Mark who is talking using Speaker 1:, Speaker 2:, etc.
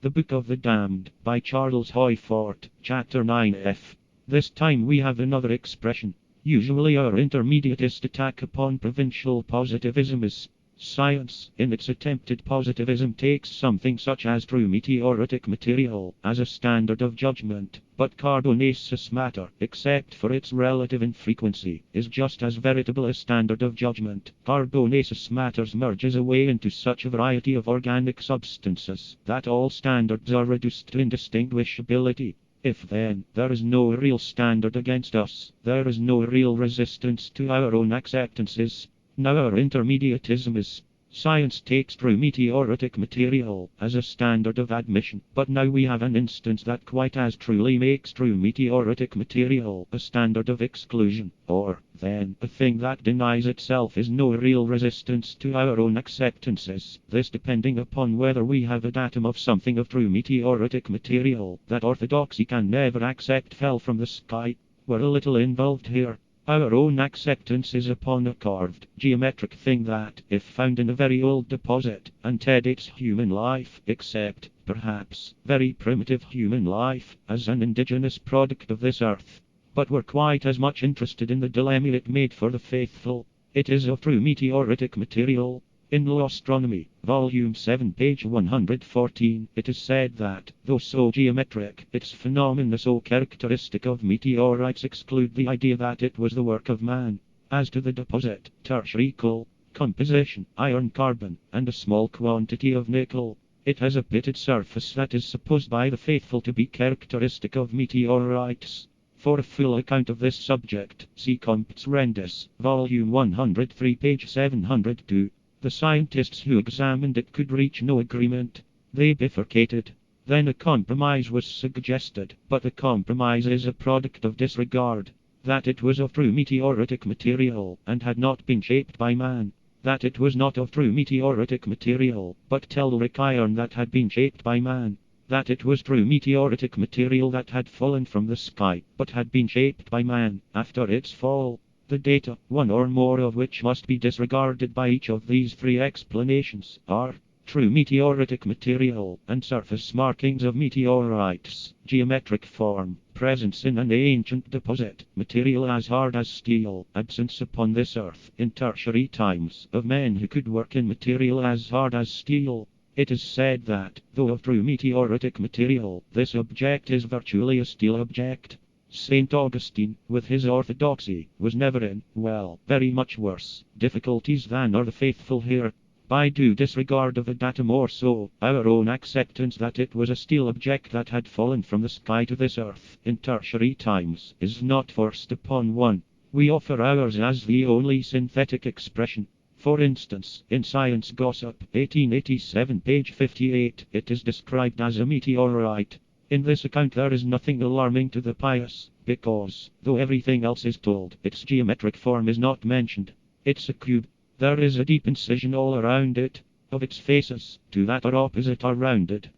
Speaker 1: The Book of the Damned, by Charles Hoyfort, Chapter 9f. This time we have another expression. Usually our intermediatist attack upon provincial positivism is science. In its attempted positivism takes something such as true meteoritic material as a standard of judgment, but carbonaceous matter, except for its relative infrequency, is just as veritable a standard of judgment. Carbonaceous matter merges away into such a variety of organic substances that all standards are reduced to indistinguishability. If then there is no real standard against us, there is no real resistance to our own acceptances. Now our intermediatism is science takes true meteoritic material as a standard of admission, but now we have an instance that quite as truly makes true meteoritic material a standard of exclusion, or, then, a thing that denies itself is no real resistance to our own acceptances, this depending upon whether we have a datum of something of true meteoritic material that orthodoxy can never accept fell from the sky. We're a little involved here. Our own acceptance is upon a carved, geometric thing that, if found in a very old deposit, antedates human life, except, perhaps, very primitive human life, as an indigenous product of this earth. But we're quite as much interested in the dilemma it made for the faithful. It is of true meteoritic material. In Law Astronomy, Volume 7, page 114, it is said that, though so geometric, its phenomena so characteristic of meteorites exclude the idea that it was the work of man. As to the deposit, tertiary coal, composition, iron carbon, and a small quantity of nickel, it has a pitted surface that is supposed by the faithful to be characteristic of meteorites. For a full account of this subject, see Comptes Rendus, Volume 103, page 702. The scientists who examined it could reach no agreement. They bifurcated. Then a compromise was suggested, but the compromise is a product of disregard. That it was of true meteoritic material, and had not been shaped by man. That it was not of true meteoritic material, but telluric iron that had been shaped by man. That it was true meteoritic material that had fallen from the sky, but had been shaped by man, after its fall. The data, one or more of which must be disregarded by each of these three explanations, are true meteoritic material and surface markings of meteorites, geometric form, presence in an ancient deposit, material as hard as steel, absence upon this earth in tertiary times of men who could work in material as hard as steel. It is said that, though of true meteoritic material, this object is virtually a steel object. St. Augustine, with his orthodoxy, was never in, well, very much worse difficulties than are the faithful here. By due disregard of a datum or so, our own acceptance that it was a steel object that had fallen from the sky to this earth in tertiary times is not forced upon one. We offer ours as the only synthetic expression. For instance, in Science Gossip, 1887, page 58, it is described as a meteorite. In this account there is nothing alarming to the pious, because, though everything else is told, its geometric form is not mentioned. It's a cube. There is a deep incision all around it. Of its faces, two that are opposite are rounded,